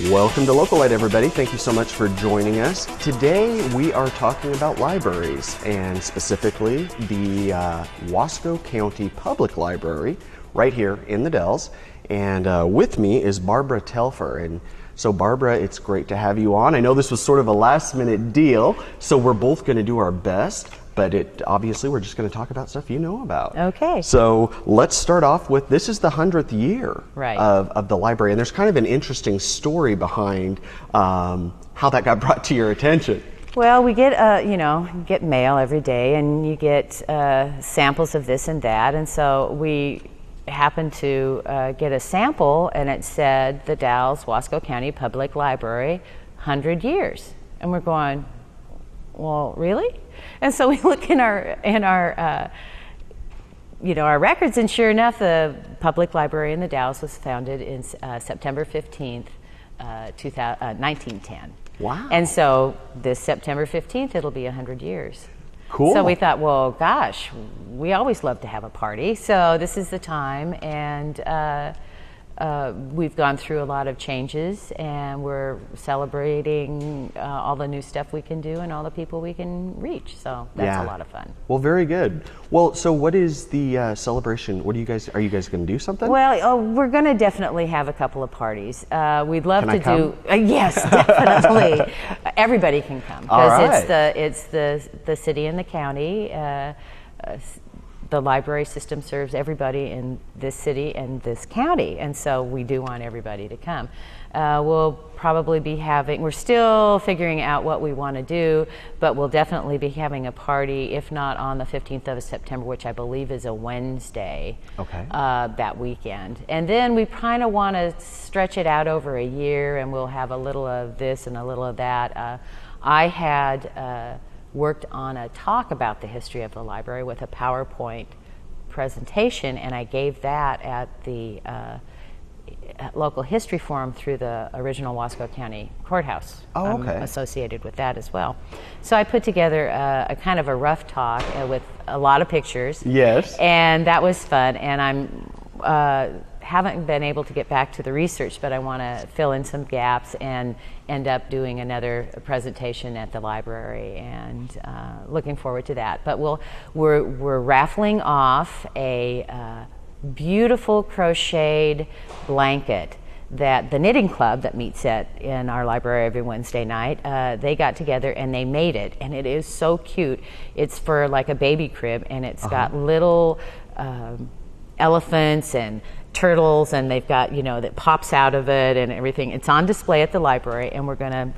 Welcome to Localite, everybody. Thank you so much for joining us. Today we are talking about libraries, and specifically the Wasco County Public Library right here in the Dells. And with me is Barbara Telfer. And so Barbara, it's great to have you on. I know this was sort of a last minute deal, so we're both going to do our best, but obviously we're just going to talk about stuff you know about. Okay. So let's start off with, this is the 100th year of the library, and there's kind of an interesting story behind how that got brought to your attention. Well, we get get mail every day, and you get samples of this and that, and so we happened to get a sample, and it said the Dalles-Wasco County Public Library, 100 years, and we're going, well, really? And so we look in our our records, and sure enough, the public library in the Dalles was founded in September 15th, 1910. Wow. And so this September 15th, it'll be 100 years. Cool. So we thought, well, gosh, we always love to have a party, so this is the time, and we've gone through a lot of changes, and we're celebrating all the new stuff we can do and all the people we can reach. So that's a lot of fun. Well, very good. Well, so what is the celebration? What are you guys going to do something? Well, we're going to definitely have a couple of parties. We'd love Can I to come? do. Yes, definitely. Everybody can come because it's the city and the county. The library system serves everybody in this city and this county, and so we do want everybody to come. We'll probably be we're still figuring out what we want to do, but we'll definitely be having a party, if not on the 15th of September, which I believe is a Wednesday, that weekend. And then we kind of want to stretch it out over a year, and we'll have a little of this and a little of that. I had worked on a talk about the history of the library with a PowerPoint presentation, and I gave that at the local history forum through the original Wasco County Courthouse. Associated with that as well. So I put together a kind of a rough talk with a lot of pictures. Yes. And that was fun, and I'm haven't been able to get back to the research, but I want to fill in some gaps and end up doing another presentation at the library, and looking forward to that. But we're raffling off a beautiful crocheted blanket that the knitting club that meets in our library every Wednesday night, they got together and they made it, and it is so cute. It's for like a baby crib, and it's got little elephants and turtles, and they've got, that pops out of it and everything. It's on display at the library, and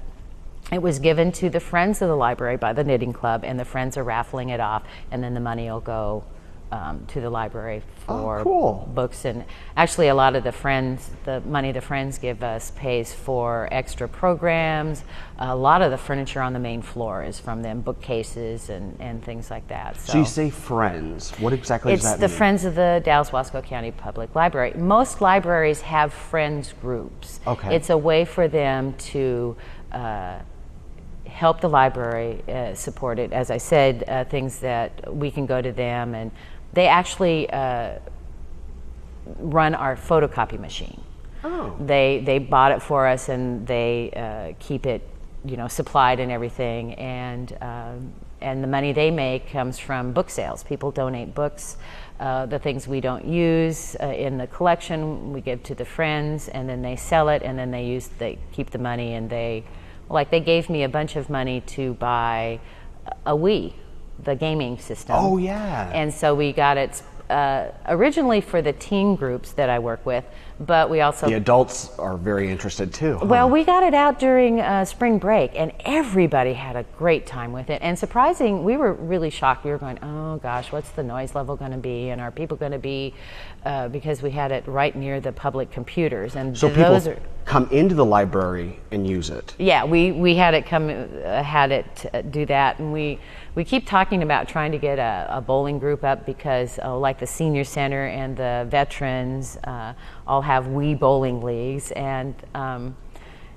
it was given to the Friends of the Library by the Knitting Club, and the Friends are raffling it off, and then the money will go to the library for books. And actually a lot of the money the Friends give us pays for extra programs. A lot of the furniture on the main floor is from them, bookcases and things like that. So you say Friends. What exactly does that mean? It's the Friends of the Dalles-Wasco County Public Library. Most libraries have Friends groups. Okay. It's a way for them to help the library support it. As I said, things that we can go to them, and they actually run our photocopy machine. Oh. They bought it for us, and they keep it, supplied and everything. And the money they make comes from book sales. People donate books. The things we don't use in the collection, we give to the Friends, and then they sell it, and then they keep the money, and they gave me a bunch of money to buy a Wii, the gaming system. Oh, yeah. And so we got it originally for the teen groups that I work with, but we also... The adults are very interested too. Huh? Well, we got it out during spring break, and everybody had a great time with it. And surprising, we were really shocked. We were going, oh gosh, what's the noise level going to be? And are people going to be... because we had it right near the public computers. And so people come into the library and use it? Yeah, we had it do that, and we keep talking about trying to get a bowling group up, because like the senior center and the veterans all have Wii bowling leagues. And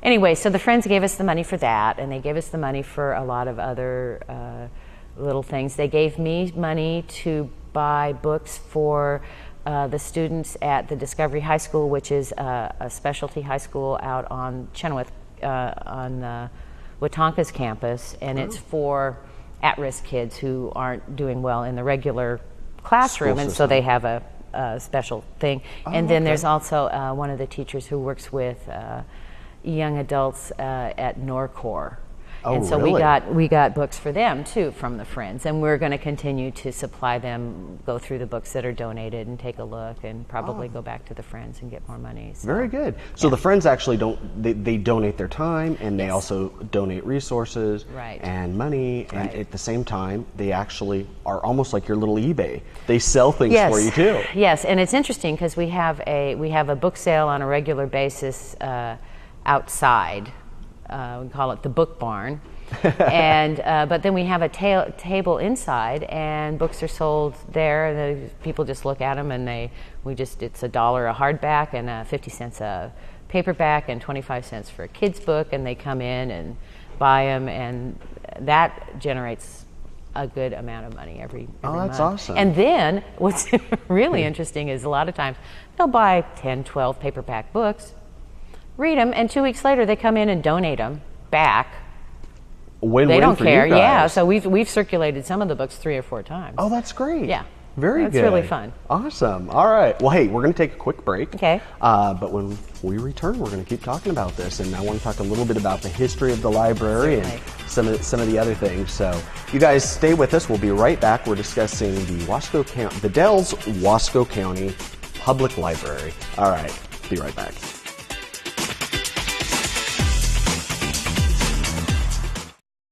anyway, so the Friends gave us the money for that, and they gave us the money for a lot of other little things. They gave me money to buy books for the students at the Discovery High School, which is a specialty high school out on Chenoweth, on Wetonka's campus, and it's for at-risk kids who aren't doing well in the regular classroom, and so they have a special thing. And then there's also one of the teachers who works with young adults at Norcor. And so really? we got books for them too from the Friends, and we're going to continue to supply them, go through the books that are donated and take a look, and probably go back to the Friends and get more money. So. Very good. So the Friends actually they donate their time, and they also donate resources and money, and at the same time they actually are almost like your little eBay. They sell things for you too. Yes, and it's interesting because we have a book sale on a regular basis outside. We call it the Book Barn, and but then we have a table inside, and books are sold there. And people just look at them, and it's $1 a hardback and 50 cents a paperback and 25 cents for a kid's book, and they come in and buy them, and that generates a good amount of money every month. That's awesome. And then what's really interesting is a lot of times they'll buy 10, 12 paperback books, read them, and 2 weeks later they come in and donate them back. Win-win they don't for care. You guys. Yeah, so we've circulated some of the books 3 or 4 times. Oh, that's great. Yeah. Very good. It's really fun. Awesome. All right. Well, hey, we're going to take a quick break. Okay. But when we return, we're going to keep talking about this, and I want to talk a little bit about the history of the library and some of the other things. So, you guys stay with us. We'll be right back. We're discussing the Dalles-Wasco County Public Library. All right. Be right back.